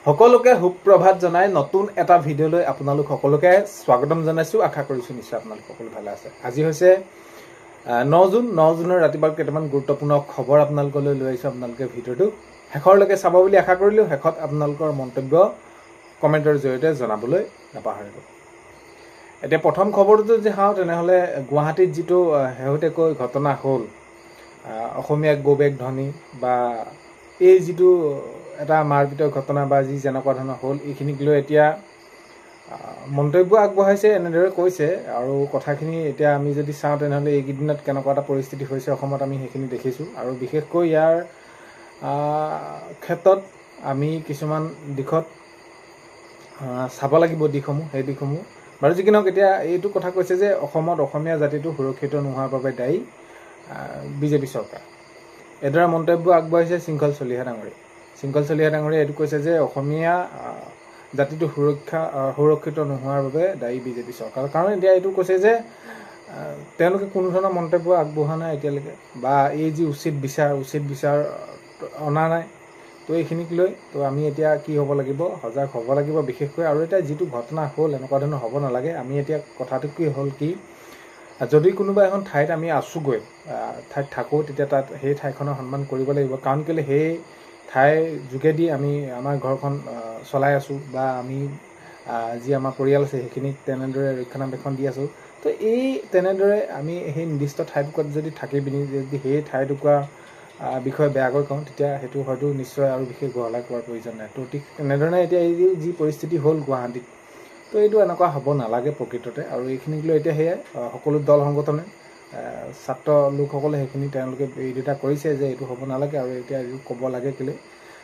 সকলোকে সুপ্ৰভাত জনাই নতুন এটা ভিডিঅ'লৈ আপোনালোক সকলোকে স্বাগতম জনাইছোঁ। আশা কৰিছোঁ নিশ্চয় আপোনালোক সকলো ভালে আছে। আজি হৈছে 9 জুনৰ ৰাতিপুৱাৰ কেইটামান গুৰুত্বপূৰ্ণ খবৰ আপোনালোকলৈ লৈ আহিছোঁ। আপোনালোকে ভিডিঅ'টো শেষৰলৈকে চাব বুলি আশা কৰিলোঁ। শেষত আপোনালোকৰ মন্তব্য কমেণ্টৰ জৰিয়তে জনাবলৈ নাপাহৰিব। এতিয়া প্ৰথম খবৰটো যদি চাওঁ তেনেহ'লে গুৱাহাটীত যিটো শেহতীয়াকৈ ঘটনা হ'ল, অসমীয়া গৌবেগ ধনী বা এই যিটো এটা মাৰপিটৰ ঘটনা বা যি যেনেকুৱা ধৰণৰ হ'ল, এইখিনিক লৈ এতিয়া মন্তব্য আগবঢ়াইছে, এনেদৰে কৈছে। আৰু কথাখিনি এতিয়া আমি যদি চাওঁ তেনেহ'লে এইকেইদিনত কেনেকুৱা এটা পৰিস্থিতি হৈছে অসমত আমি সেইখিনি দেখিছোঁ। আৰু বিশেষকৈ ইয়াৰ ক্ষেত্ৰত আমি কিছুমান দিশত চাব লাগিব দিশসমূহ, সেই দিশসমূহ বাৰু যি কি নহওক। এতিয়া এইটো কথা কৈছে যে অসমত অসমীয়া জাতিটো সুৰক্ষিত নোহোৱাৰ বাবে দায়ী বিজেপি চৰকাৰ। এইদৰে মন্তব্য আগবঢ়াইছে শৃংখল চলিহা ডাঙৰীয়া। শৃংখল চলিহা ডাঙৰীয়াই এইটো কৈছে যে অসমীয়া জাতিটো সুৰক্ষিত নোহোৱাৰ বাবে দায়ী বিজেপি চৰকাৰ। কাৰণ এতিয়া এইটো কৈছে যে তেওঁলোকে কোনো ধৰণৰ মন্তব্য আগবঢ়োৱা নাই এতিয়ালৈকে, বা এই যি উচিত বিচাৰ অনা নাই। তো এইখিনিক লৈ তো আমি এতিয়া কি হ'ব লাগিব, সজাগ হ'ব লাগিব বিশেষকৈ। আৰু এতিয়া যিটো ঘটনা হ'ল এনেকুৱা ধৰণৰ হ'ব নালাগে। আমি এতিয়া কথাটো কি হ'ল কি, যদি কোনোবা এখন ঠাইত আমি আছোঁগৈ, ঠাইত থাকোঁ, তেতিয়া তাত সেই ঠাইখনৰ সন্মান কৰিব লাগিব। কাৰণ কেলৈ সেই ঠাইৰ যোগেদি আমি আমাৰ ঘৰখন চলাই আছোঁ, বা আমি যি আমাৰ পৰিয়াল আছে সেইখিনিক তেনেদৰে ৰক্ষণাবেক্ষণ দি আছোঁ। তো এই তেনেদৰে আমি সেই নিৰ্দিষ্ট ঠাইটুকুৰাত যদি থাকি পিনি যদি সেই ঠাইটুকুৰাৰ বিষয়ে বেয়াকৈ কওঁ, তেতিয়া সেইটো হয়তো নিশ্চয় আৰু বিশেষ বহলাই কোৱাৰ প্ৰয়োজন নাই। তো ঠিক তেনেধৰণে এতিয়া এই যি পৰিস্থিতি হ'ল গুৱাহাটীত, তো এইটো এনেকুৱা হ'ব নালাগে প্ৰকৃততে। আৰু এইখিনিক লৈ এতিয়া সেয়াই সকলো দল সংগঠনে, ছাত্ৰ লোকসকলে সেইখিনি তেওঁলোকে বিৰোধিতা কৰিছে যে এইটো হ'ব নালাগে, আৰু এতিয়া এইটো ক'ব লাগে কেলৈ।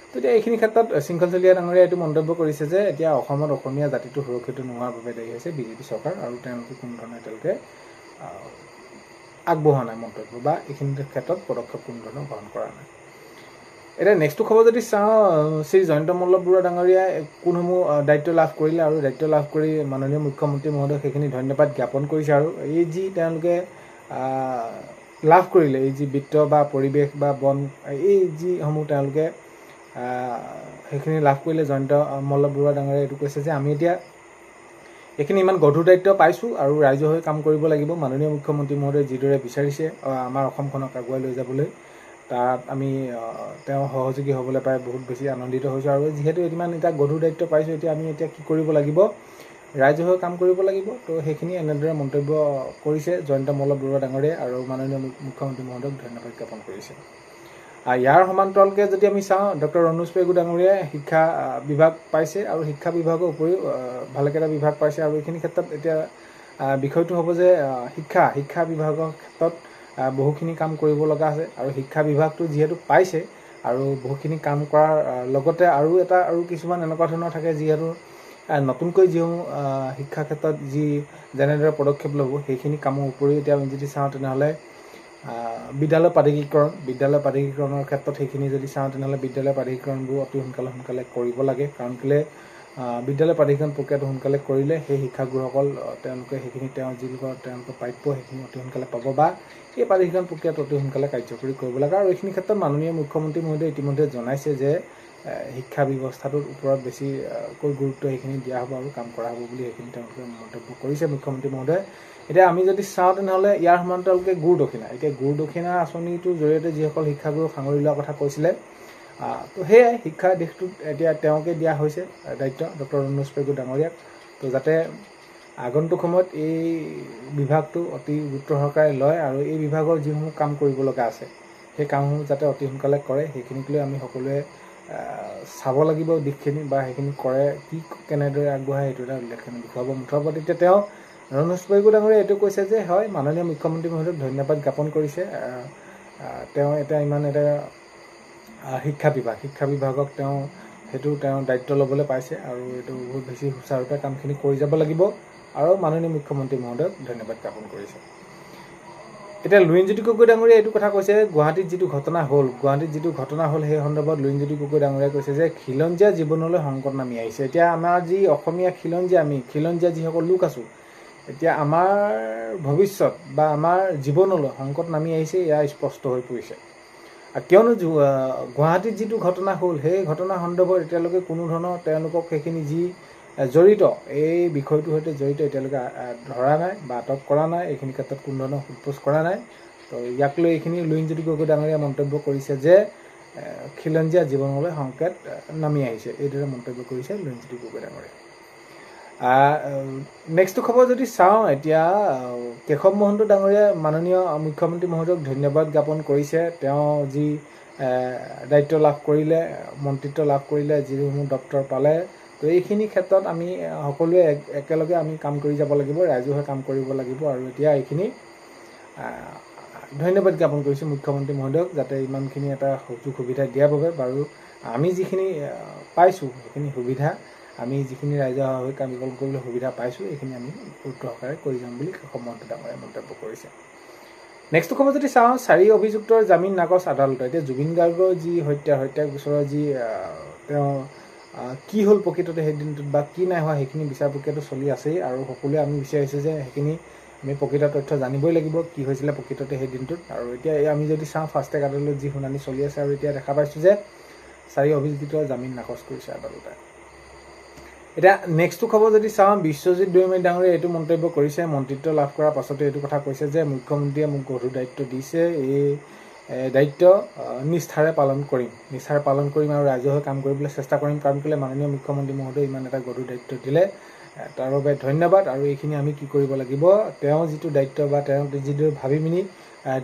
তো এতিয়া এইখিনি ক্ষেত্ৰত শৃংখল চলিহা ডাঙৰীয়াই এইটো মন্তব্য কৰিছে যে এতিয়া অসমত অসমীয়া জাতিটো সুৰক্ষিত নোহোৱাৰ বাবে দায়ী হৈছে বিজেপি চৰকাৰ, আৰু তেওঁলোকে কোনো ধৰণে এতিয়ালৈকে আগবঢ়োৱা নাই মন্তব্য, বা এইখিনি ক্ষেত্ৰত পদক্ষেপ কোনো ধৰণৰ গ্ৰহণ কৰা নাই। এতিয়া নেক্সটটো খবৰ যদি চাওঁ, শ্ৰী জয়ন্ত মল্ল বৰুৱা ডাঙৰীয়াই কোনসমূহ দায়িত্ব লাভ কৰিলে, আৰু দায়িত্ব লাভ কৰি মাননীয় মুখ্যমন্ত্ৰী মহোদয়ক সেইখিনি ধন্যবাদ জ্ঞাপন কৰিছে। আৰু এই যি তেওঁলোকে লাভ কৰিলে, এই যি বিত্ত বা পৰিৱেশ বা বন, এই যিসমূহ তেওঁলোকে সেইখিনি লাভ কৰিলে, জয়ন্ত মল্ল বৰুৱা ডাঙৰীয়াই এইটো কৈছে যে আমি এতিয়া এইখিনি ইমান গধুৰ দায়িত্ব পাইছোঁ, আৰু ৰাইজৰ হৈ কাম কৰিব লাগিব। মাননীয় মুখ্যমন্ত্ৰী মহোদয়ে যিদৰে বিচাৰিছে আমাৰ অসমখনক আগুৱাই লৈ যাবলৈ, তাত আমি তেওঁ সহযোগী হ'বলৈ পাই বহুত বেছি আনন্দিত হৈছোঁ। আৰু যিহেতু ইমান এটা গধুৰ দায়িত্ব পাইছোঁ, এতিয়া আমি কি কৰিব লাগিব, ৰাইজৰ হৈ কাম কৰিব লাগিব। তো সেইখিনি এনেদৰে মন্তব্য কৰিছে জয়ন্ত মল্ল বৰুৱা ডাঙৰীয়াই, আৰু মাননীয় মুখ্যমন্ত্ৰী মহোদয়ক ধন্যবাদ জ্ঞাপন কৰিছে। ইয়াৰ সমান্তৰালকৈ যদি আমি চাওঁ, ডক্টৰ ৰণোজ পেগু ডাঙৰীয়াই শিক্ষা বিভাগ পাইছে, আৰু শিক্ষা বিভাগৰ উপৰিও ভালেকেইটা বিভাগ পাইছে। আৰু এইখিনি ক্ষেত্ৰত এতিয়া বিষয়টো হ'ব যে শিক্ষা বিভাগৰ ক্ষেত্ৰত বহুখিনি কাম কৰিব লগা আছে। আৰু শিক্ষা বিভাগটো যিহেতু পাইছে, আৰু বহুখিনি কাম কৰাৰ লগতে আৰু কিছুমান এনেকুৱা ধৰণৰ থাকে, যিহেতু নতুনকৈ যিসমূহ শিক্ষা ক্ষেত্ৰত যেনেদৰে পদক্ষেপ ল'ব, সেইখিনি কামৰ উপৰিও এতিয়া আমি যদি চাওঁ তেনেহ'লে বিদ্যালয় প্ৰাধিকৰণৰ ক্ষেত্ৰত সেইখিনি যদি চাওঁ তেনেহ'লে বিদ্যালয় প্ৰাধিকৰণবোৰ অতি সোনকালে কৰিব লাগে। কাৰণ কেলৈ বিদ্যালয় প্ৰাধিকৰণ প্ৰক্ৰিয়াটো সোনকালে কৰিলে সেই শিক্ষাগুৰুসকল তেওঁলোকে সেইখিনি তেওঁলোকৰ প্ৰাপ্য সেইখিনি অতি সোনকালে পাব, বা সেই প্ৰাধিকৰণ প্ৰক্ৰিয়াটো অতি সোনকালে কাৰ্যকৰী কৰিব লাগে। আৰু এইখিনি ক্ষেত্ৰত মাননীয় মুখ্যমন্ত্ৰী মহোদয়ে ইতিমধ্যে জনাইছে যে শিক্ষা ব্যৱস্থাটোৰ ওপৰত বেছিকৈ গুৰুত্ব সেইখিনি দিয়া হ'ব আৰু কাম কৰা হ'ব বুলি সেইখিনি তেওঁলোকে মন্তব্য কৰিছে মুখ্যমন্ত্ৰী মহোদয়ে। এতিয়া আমি যদি চাওঁ তেনেহ'লে ইয়াৰ সমান্তৰালকৈ গুৰু দক্ষিণা, এতিয়া গুৰু দক্ষিণা আঁচনিটোৰ জৰিয়তে যিসকল শিক্ষাগুৰুক সাঙুৰি লোৱাৰ কথা কৈছিলে, তো সেয়াই শিক্ষা দিশটোত এতিয়া তেওঁকে দিয়া হৈছে দায়িত্ব, ডক্টৰ ৰণোজ পেগু ডাঙৰীয়াক। তো যাতে আগন্তুক সময়ত এই বিভাগটো অতি গুৰুত্ব সহকাৰে লয়, আৰু এই বিভাগৰ যিসমূহ কাম কৰিব লগা আছে সেই কামসমূহ যাতে অতি সোনকালে কৰে, সেইখিনিক লৈ আমি সকলোৱে চাব লাগিব দিশখিনি, বা সেইখিনি কৰে কেনেদৰে আগবঢ়ায় সেইটো এটা উল্লেখনীয় বিষয় হ'ব। মুঠৰ ওপৰত এতিয়া তেওঁ ৰণোজ পেগু ডাঙৰীয়াই এইটো কৈছে যে হয়, মাননীয় মুখ্যমন্ত্ৰী মহোদয়ক ধন্যবাদ জ্ঞাপন কৰিছে। তেওঁ এতিয়া ইমান এটা শিক্ষা বিভাগক তেওঁ দায়িত্ব ল'বলৈ পাইছে, আৰু এইটো বহুত বেছি সুচাৰুৰূপে কামখিনি কৰি যাব লাগিব, আৰু মাননীয় মুখ্যমন্ত্ৰী মহোদয়ক ধন্যবাদ জ্ঞাপন কৰিছে। এতিয়া লুৰিণজ্যোতি গগৈ ডাঙৰীয়াই এইটো কথা কৈছে, গুৱাহাটীত যিটো ঘটনা হ'ল সেই সন্দৰ্ভত লুৰিণজ্যোতি গগৈ ডাঙৰীয়াই কৈছে যে খিলঞ্জীয়া জীৱনলৈ সংকট নামি আহিছে। এতিয়া আমাৰ যি অসমীয়া খিলঞ্জীয়া যিসকল লোক আছোঁ, এতিয়া আমাৰ ভৱিষ্যত বা আমাৰ জীৱনলৈ সংকট নামি আহিছে, এয়া স্পষ্ট হৈ পৰিছে। কিয়নো গুৱাহাটীত যিটো ঘটনা হ'ল সেই ঘটনা সন্দৰ্ভত এতিয়ালৈকে কোনো ধৰণৰ তেওঁলোকক সেইখিনি যি জড়িত এই বিষয়টোৰ সৈতে জড়িত এতিয়ালৈকে ধৰা নাই বা আটক কৰা নাই, এইখিনি ক্ষেত্ৰত কোনো ধৰণৰ সোধপোছ কৰা নাই। তো ইয়াক লৈ এইখিনি লুৰিণজ্যোতি গগৈ ডাঙৰীয়াই মন্তব্য কৰিছে যে খিলঞ্জীয়া জীৱনলৈ সংকেত নামি আহিছে, এইদৰে মন্তব্য কৰিছে লুৰিণজ্যোতি গগৈ ডাঙৰীয়াই। নেক্সট খবৰ যদি চাওঁ এতিয়া কেশৱ মহন্ত ডাঙৰীয়াই মাননীয় মুখ্যমন্ত্ৰী মহোদয়ক ধন্যবাদ জ্ঞাপন কৰিছে। তেওঁ যি দায়িত্ব লাভ কৰিলে, মন্ত্ৰিত্ব লাভ কৰিলে, যিসমূহ দপ্তৰ পালে, তো এইখিনি ক্ষেত্ৰত আমি সকলোৱে একেলগে আমি কাম কৰি যাব লাগিব, ৰাজহুৱা কাম কৰিব লাগিব। আৰু এতিয়া এইখিনি ধন্যবাদ জ্ঞাপন কৰিছোঁ মুখ্যমন্ত্ৰী মহোদয়ক, যাতে ইমানখিনি এটা সুযোগ সুবিধা দিয়াৰ বাবে। বাৰু আমি যিখিনি পাইছোঁ সেইখিনি সুবিধা, আমি যিখিনি ৰাজহুৱা হৈ কাম কৰিবলৈ সুবিধা পাইছোঁ এইখিনি আমি গুৰুত্ব সহকাৰে কৰি যাম বুলি কেশৱ মহন্ত ডাঙৰীয়াই মন্তব্য কৰিছে। নেক্সট খবৰ যদি চাওঁ 4 অভিযুক্তৰ জামিন নাকচ আদালতৰ। এতিয়া জুবিন গাৰ্গৰ যি হত্যা গোচৰৰ যি তেওঁ কি হ'ল প্ৰকৃততে সেই দিনটোত বা কি নাই হোৱা সেইখিনি বিচাৰ প্ৰক্ৰিয়াটো চলি আছেই, আৰু সকলোৱে আমি বিচাৰিছোঁ যে সেইখিনি আমি প্ৰকৃত তথ্য জানিবই লাগিব কি হৈছিলে প্ৰকৃততে সেই দিনটোত। আৰু এতিয়া আমি যদি চাওঁ ফাষ্ট ট্ৰেক আদালতত যি শুনানি চলি আছে, আৰু এতিয়া দেখা পাইছোঁ যে 4 অভিযুক্তৰ জামিন নাকচ কৰিছে আদালতে। এতিয়া নেক্সটটো খবৰ যদি চাওঁ বিশ্বজিৎ দৈমাৰী ডাঙৰীয়াই এইটো মন্তব্য কৰিছে, মন্ত্ৰিত্ব লাভ কৰাৰ পাছতে এইটো কথা কৈছে যে মুখ্যমন্ত্ৰীয়ে মোক গধুৰ দায়িত্ব দিছে, এই দায়িত্ব নিষ্ঠাৰে পালন কৰিম আৰু ৰাজহুৱা কাম কৰিবলৈ চেষ্টা কৰিম। কাৰণ কেলৈ মাননীয় মুখ্যমন্ত্ৰী মহোদয়ে ইমান এটা গধুৰ দায়িত্ব দিলে, তাৰ বাবে ধন্যবাদ। আৰু এইখিনি আমি কি কৰিব লাগিব, তেওঁ যিটো দায়িত্ব বা তেওঁ যিদৰে ভাবি পিনি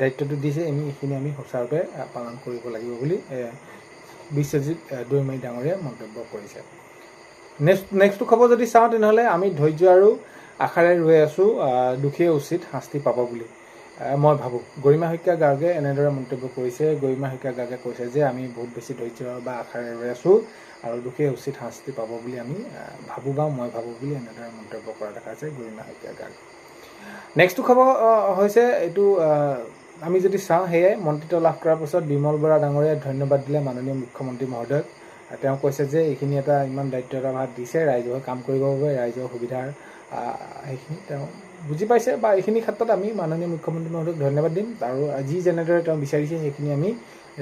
দায়িত্বটো দিছে এইখিনি আমি সুচাৰুৰূপে পালন কৰিব লাগিব বুলি বিশ্বজিৎ দৈমাৰী ডাঙৰীয়াই মন্তব্য কৰিছে। নেক্সটটো খবৰ যদি চাওঁ তেনেহ'লে আমি ধৈৰ্য আৰু আশাৰে ৰৈ আছোঁ, দোষীয়ে উচিত শাস্তি পাব বুলি মই ভাবোঁ। গৰিমা শইকীয়া গাৰ্গে এনেদৰে মন্তব্য কৰিছে। গৰিমা শইকীয়া গাৰ্গে কৈছে যে আমি বহুত বেছি ধৈৰ্য বা আশাৰে ৰৈ আছোঁ আৰু দোষীয়ে উচিত শাস্তি পাব বুলি আমি ভাবোঁ বা মই ভাবোঁ বুলি এনেদৰে মন্তব্য কৰা দেখা যায় গৰিমা শইকীয়া গাৰ্গে। নেক্সটটো খবৰ হৈছে এইটো আমি যদি চাওঁ সেয়াই মন্ত্ৰিত্ব লাভ কৰাৰ পাছত বিমল বৰা ডাঙৰীয়াই ধন্যবাদ দিলে মাননীয় মুখ্যমন্ত্ৰী মহোদয়ক। তেওঁ কৈছে যে এইখিনি এটা ইমান দায়িত্ব এটা ভাগ দিছে ৰাইজৰ কাম কৰিবৰ বাবে, ৰাইজৰ সুবিধাৰ সেইখিনি তেওঁ বুজি পাইছে, বা এইখিনি ক্ষেত্ৰত আমি মাননীয় মুখ্যমন্ত্ৰী মহোদয়ক ধন্যবাদ দিম। আৰু যি যেনেদৰে তেওঁ বিচাৰিছে সেইখিনি আমি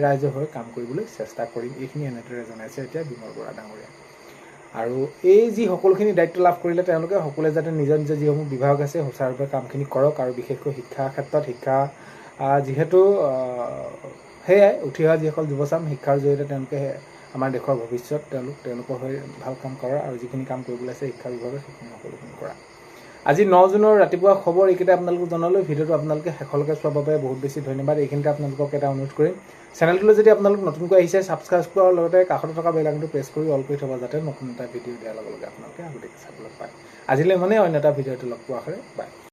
ৰাইজৰ হৈ কাম কৰিবলৈ চেষ্টা কৰিম, এইখিনি এনেদৰে জনাইছে এতিয়া বিমল বৰা ডাঙৰীয়াই। আৰু এই যি সকলোখিনি দায়িত্ব লাভ কৰিলে তেওঁলোকে সকলোৱে যাতে নিজৰ নিজৰ যিসমূহ বিভাগ আছে সুচাৰুৰূপে কামখিনি কৰক, আৰু বিশেষকৈ শিক্ষাৰ ক্ষেত্ৰত যিহেতু সেয়াই উঠি অহা যিসকল যুৱচাম শিক্ষাৰ জৰিয়তে তেওঁলোকে আমাৰ দেশৰ ভৱিষ্যত, তেওঁলোকৰ হৈ ভাল কাম কৰা, আৰু যিখিনি কাম কৰিবলৈ আছে শিক্ষা বিভাগত সেইখিনি সকলোখিনি কৰা। আজি 9 জুনৰ ৰাতিপুৱা খবৰ এইকেইটা আপোনালোকক জনালোঁ। ভিডিঅ'টো আপোনালোকে শেষলৈকে চোৱাৰ বাবে বহুত বেছি ধন্যবাদ। এইখিনিতে আপোনালোকক এটা অনুৰোধ কৰিম, চেনেলটোলৈ যদি আপোনালোক নতুনকৈ আহিছে ছাবস্ক্ৰাইব কৰাৰ লগতে কাষতে থকা বেল আইকনটো প্ৰেছ কৰি অল কৰি থ'ব, যাতে নতুন এটা ভিডিঅ' দিয়াৰ লগে লগে আপোনালোকে আগতীয়াকৈ চাবলৈ পায়। আজিলৈ অন্য এটা ভিডিঅ'টো লগ পোৱাৰ আশাৰে বাই।